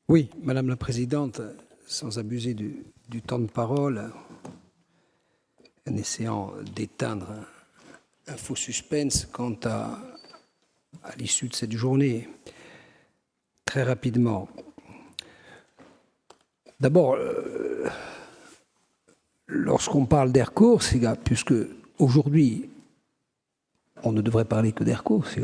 Oui, Madame la Présidente, sans abuser du temps de parole, en essayant d'éteindre un faux suspense quant à l'issue de cette journée, très rapidement. D'abord, lorsqu'on parle d'Air Corse, puisque aujourd'hui, on ne devrait parler que d'Air Corse,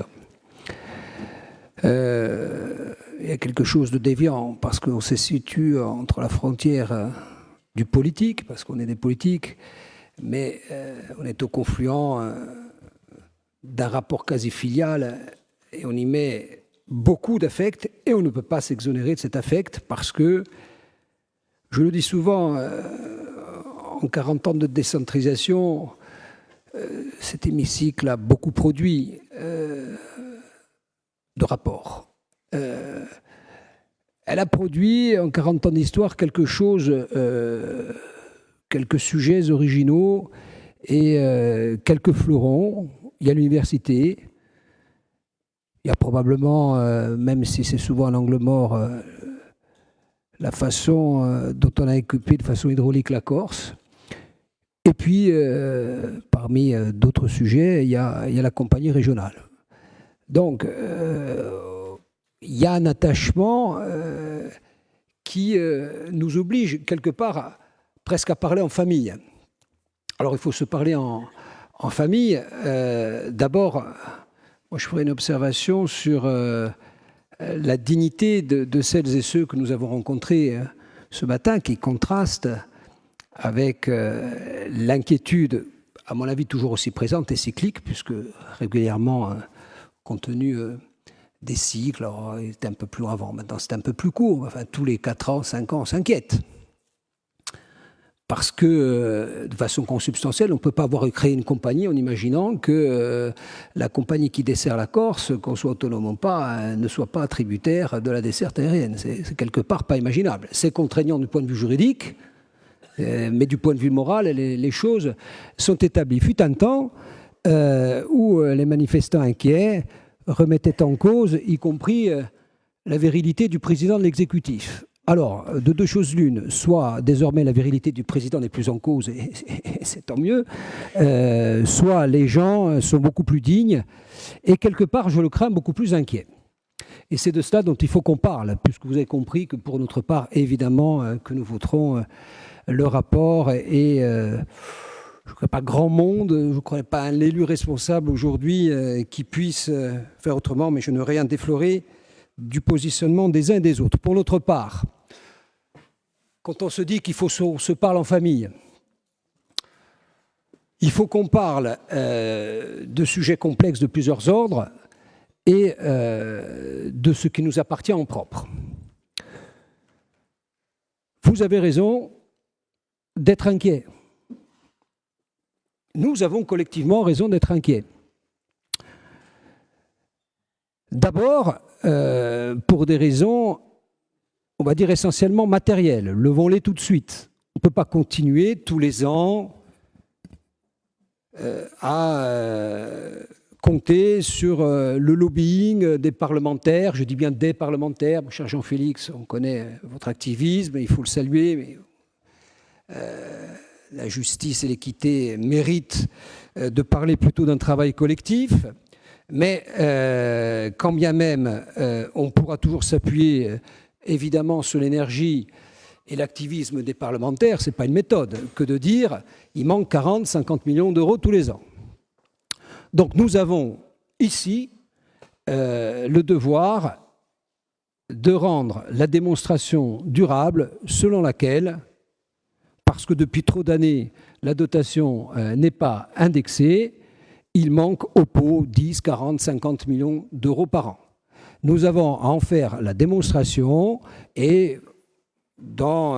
il y a quelque chose de déviant, parce qu'on se situe entre la frontière du politique, parce qu'on est des politiques, mais on est au confluent d'un rapport quasi filial, et on y met beaucoup d'affect, et on ne peut pas s'exonérer de cet affect, parce que, je le dis souvent, en 40 ans de décentralisation, cet hémicycle a beaucoup produit de rapports. Elle a produit, en 40 ans d'histoire, quelque chose, quelques sujets originaux et quelques fleurons. Il y a l'université. Il y a probablement, même si c'est souvent un angle mort, la façon dont on a occupé de façon hydraulique la Corse. Et puis, parmi d'autres sujets, il y a la compagnie régionale. Donc, il y a un attachement qui nous oblige quelque part presque à parler en famille. Alors il faut se parler en famille. D'abord, moi je ferai une observation sur la dignité de celles et ceux que nous avons rencontrés ce matin, qui contraste avec l'inquiétude, à mon avis toujours aussi présente et cyclique, puisque régulièrement, compte tenu des cycles, alors, il était un peu plus long avant, maintenant c'est un peu plus court, enfin tous les 4 ans, 5 ans, on s'inquiète. Parce que, de façon consubstantielle, on ne peut pas avoir créé une compagnie en imaginant que la compagnie qui dessert la Corse, qu'on soit autonome ou pas, ne soit pas tributaire de la desserte aérienne. C'est quelque part pas imaginable. C'est contraignant du point de vue juridique, mais du point de vue moral, les choses sont établies. Fut un temps où les manifestants inquiets remettaient en cause, y compris la virilité du président de l'exécutif. Alors, de deux choses l'une, soit désormais la virilité du président n'est plus en cause, et c'est tant mieux, soit les gens sont beaucoup plus dignes, et quelque part, je le crains, beaucoup plus inquiets. Et c'est de cela dont il faut qu'on parle, puisque vous avez compris que pour notre part, évidemment, que nous voterons le rapport, et je ne crois pas grand monde, je ne crois pas un élu responsable aujourd'hui qui puisse faire autrement, mais je ne veux rien déflorer du positionnement des uns et des autres. Pour notre part, quand on se dit qu'il faut qu'on se parle en famille, il faut qu'on parle de sujets complexes de plusieurs ordres et de ce qui nous appartient en propre. Vous avez raison d'être inquiet. Nous avons collectivement raison d'être inquiets. D'abord, pour des raisons, on va dire essentiellement matérielles. Levons-les tout de suite. On ne peut pas continuer tous les ans à compter sur le lobbying des parlementaires. Je dis bien des parlementaires. Mon cher Jean-Félix, on connaît votre activisme, il faut le saluer, mais la justice et l'équité méritent de parler plutôt d'un travail collectif. Mais quand bien même on pourra toujours s'appuyer évidemment sur l'énergie et l'activisme des parlementaires, ce n'est pas une méthode que de dire il manque 40, 50 millions d'euros tous les ans. Donc nous avons ici le devoir de rendre la démonstration durable selon laquelle, parce que depuis trop d'années, la dotation n'est pas indexée, il manque au pot 10, 40, 50 millions d'euros par an. Nous avons à en faire la démonstration et dans,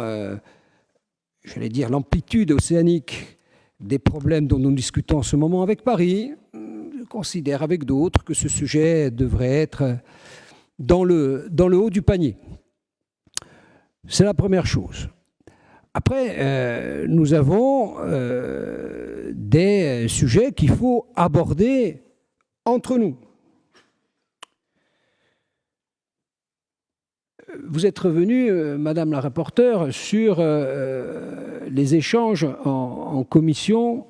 j'allais dire, l'amplitude océanique des problèmes dont nous discutons en ce moment avec Paris, je considère avec d'autres que ce sujet devrait être dans le haut du panier. C'est la première chose. Après, nous avons des sujets qu'il faut aborder entre nous. Vous êtes revenue, Madame la rapporteure, sur les échanges en commission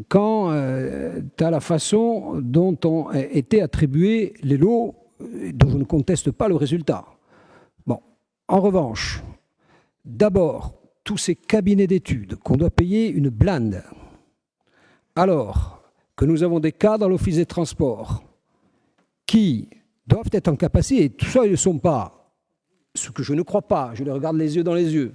quant à la façon dont ont été attribués les lots, dont je ne conteste pas le résultat. Bon, en revanche, d'abord, tous ces cabinets d'études qu'on doit payer une blinde, alors que nous avons des cas dans l'Office des Transports qui doivent être en capacité, et tout ça, ils ne sont pas, ce que je ne crois pas, je les regarde les yeux dans les yeux,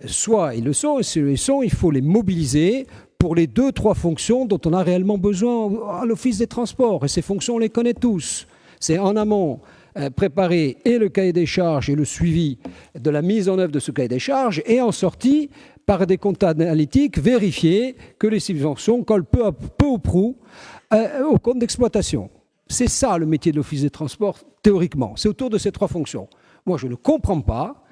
soit ils le sont, et s'ils le sont, il faut les mobiliser pour les 2-3 fonctions dont on a réellement besoin à l'Office des Transports. Et ces fonctions, on les connaît tous. C'est en amont préparer et le cahier des charges et le suivi de la mise en œuvre de ce cahier des charges, et en sortie, par des comptes analytiques, vérifier que les subventions collent peu ou prou au compte d'exploitation. C'est ça le métier de l'Office des Transports, théoriquement. C'est autour de ces 3 fonctions. Moi, je ne comprends pas,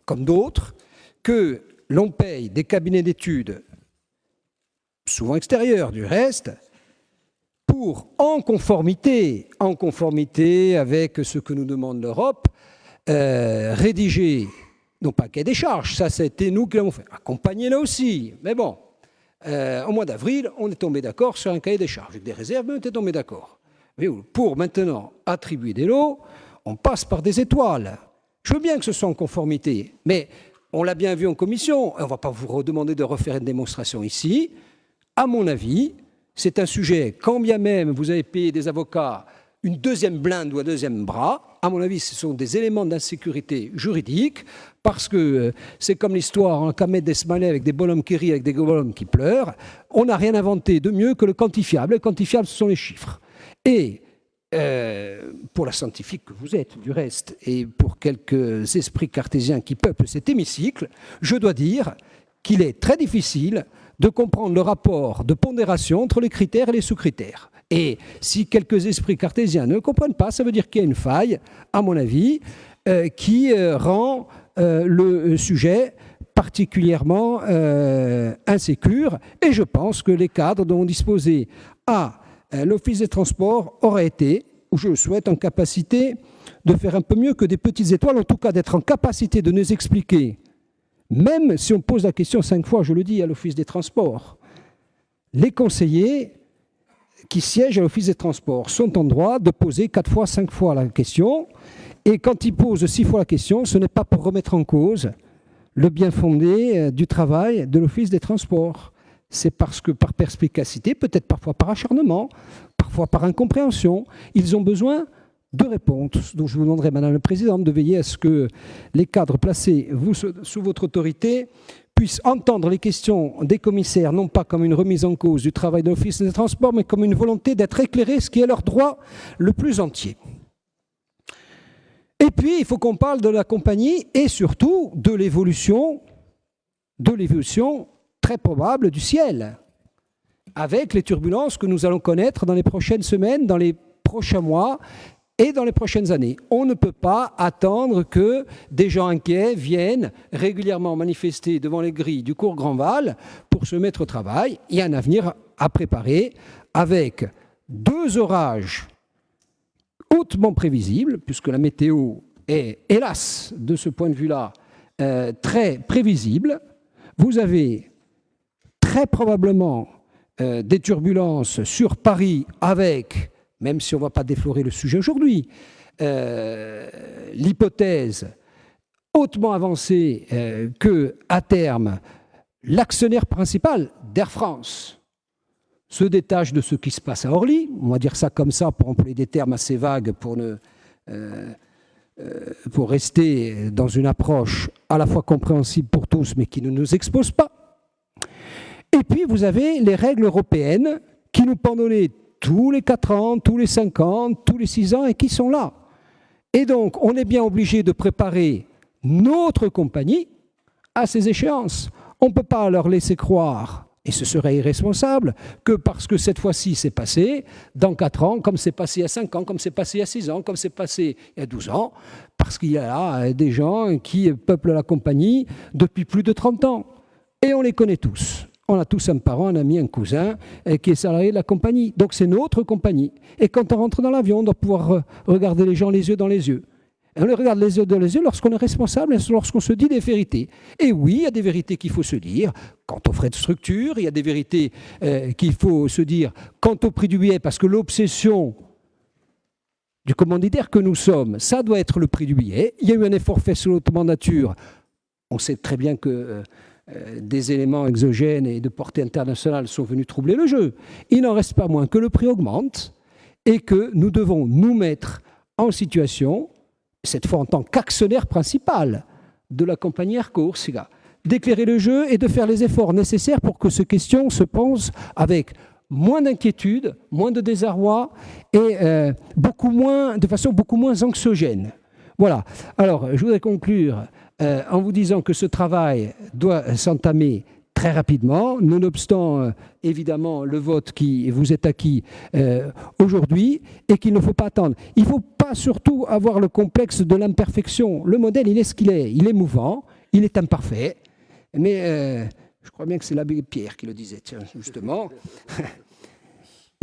comme d'autres, que l'on paye des cabinets d'études, souvent extérieurs du reste, pour, en conformité avec ce que nous demande l'Europe, rédiger, non pas cahier des charges, ça c'était nous qui l'avons fait, accompagner là aussi, mais bon, au mois d'avril, on est tombé d'accord sur un cahier des charges, avec des réserves, mais on était tombé d'accord. Pour maintenant attribuer des lots, on passe par des étoiles. Je veux bien que ce soit en conformité, mais on l'a bien vu en commission, on ne va pas vous redemander de refaire une démonstration ici. À mon avis, c'est un sujet, quand bien même vous avez payé des avocats une deuxième blinde ou un deuxième bras, à mon avis, ce sont des éléments d'insécurité juridique, parce que c'est comme l'histoire en Kamet d'Esmaleh avec des bonhommes qui rient, avec des bonhommes qui pleurent. On n'a rien inventé de mieux que le quantifiable. Le quantifiable, ce sont les chiffres. Et pour la scientifique que vous êtes, du reste, et pour quelques esprits cartésiens qui peuplent cet hémicycle, je dois dire qu'il est très difficile de comprendre le rapport de pondération entre les critères et les sous-critères. Et si quelques esprits cartésiens ne comprennent pas, ça veut dire qu'il y a une faille, à mon avis, qui rend le sujet particulièrement insécure. Et je pense que les cadres dont on disposait à l'Office des Transports auraient été, ou je le souhaite, en capacité de faire un peu mieux que des petites étoiles, en tout cas d'être en capacité de nous expliquer, même si on pose la question 5 fois, je le dis, à l'Office des Transports, les conseillers qui siègent à l'Office des Transports sont en droit de poser 4 fois, 5 fois la question, et quand ils posent 6 fois la question, ce n'est pas pour remettre en cause le bien fondé du travail de l'Office des Transports. C'est parce que par perspicacité, peut-être parfois par acharnement, parfois par incompréhension, ils ont besoin de réponses. Donc je vous demanderai, Madame la Présidente, de veiller à ce que les cadres placés sous votre autorité puissent entendre les questions des commissaires, non pas comme une remise en cause du travail de l'Office des Transports, mais comme une volonté d'être éclairés, ce qui est leur droit le plus entier. Et puis, il faut qu'on parle de la compagnie et surtout de l'évolution très probable du ciel, avec les turbulences que nous allons connaître dans les prochaines semaines, dans les prochains mois et dans les prochaines années. On ne peut pas attendre que des gens inquiets viennent régulièrement manifester devant les grilles du cours Grandval pour se mettre au travail. Il y a un avenir à préparer avec 2 orages hautement prévisibles, puisque la météo est, hélas, de ce point de vue-là, très prévisible. Vous avez très probablement des turbulences sur Paris avec, même si on ne va pas déflorer le sujet aujourd'hui, l'hypothèse hautement avancée qu'à terme, l'actionnaire principal d'Air France se détache de ce qui se passe à Orly. On va dire ça comme ça pour employer des termes assez vagues pour rester dans une approche à la fois compréhensible pour tous mais qui ne nous expose pas. Et puis vous avez les règles européennes qui nous pendonnaient tous les 4 ans, tous les 5 ans, tous les 6 ans et qui sont là. Et donc on est bien obligé de préparer notre compagnie à ces échéances. On ne peut pas leur laisser croire, et ce serait irresponsable, que parce que cette fois-ci c'est passé, dans 4 ans, comme c'est passé il y a 5 ans, comme c'est passé il y a 6 ans, comme c'est passé il y a 12 ans, parce qu'il y a là des gens qui peuplent la compagnie depuis plus de 30 ans. Et on les connaît tous. On a tous un parent, un ami, un cousin qui est salarié de la compagnie. Donc c'est notre compagnie. Et quand on rentre dans l'avion, on doit pouvoir regarder les gens les yeux dans les yeux. Et on les regarde les yeux dans les yeux lorsqu'on est responsable et lorsqu'on se dit des vérités. Et oui, il y a des vérités qu'il faut se dire quant aux frais de structure, il y a des vérités qu'il faut se dire quant au prix du billet, parce que l'obsession du commanditaire que nous sommes, ça doit être le prix du billet. Il y a eu un effort fait sur l'automandature. On sait très bien que des éléments exogènes et de portée internationale sont venus troubler le jeu. Il n'en reste pas moins que le prix augmente et que nous devons nous mettre en situation, cette fois en tant qu'actionnaire principal de la compagnie Air Corsica, d'éclairer le jeu et de faire les efforts nécessaires pour que ces questions se posent avec moins d'inquiétude, moins de désarroi et de façon beaucoup moins anxiogène. Voilà. Alors, je voudrais conclure en vous disant que ce travail doit s'entamer très rapidement, nonobstant évidemment le vote qui vous est acquis aujourd'hui, et qu'il ne faut pas attendre. Il ne faut pas surtout avoir le complexe de l'imperfection. Le modèle, il est ce qu'il est. Il est mouvant, il est imparfait, mais je crois bien que c'est l'abbé Pierre qui le disait, tiens, justement.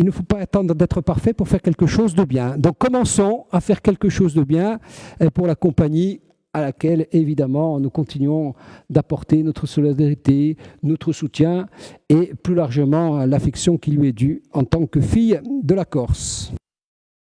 Il ne faut pas attendre d'être parfait pour faire quelque chose de bien. Donc commençons à faire quelque chose de bien pour la compagnie à laquelle, évidemment, nous continuons d'apporter notre solidarité, notre soutien et plus largement l'affection qui lui est due en tant que fille de la Corse.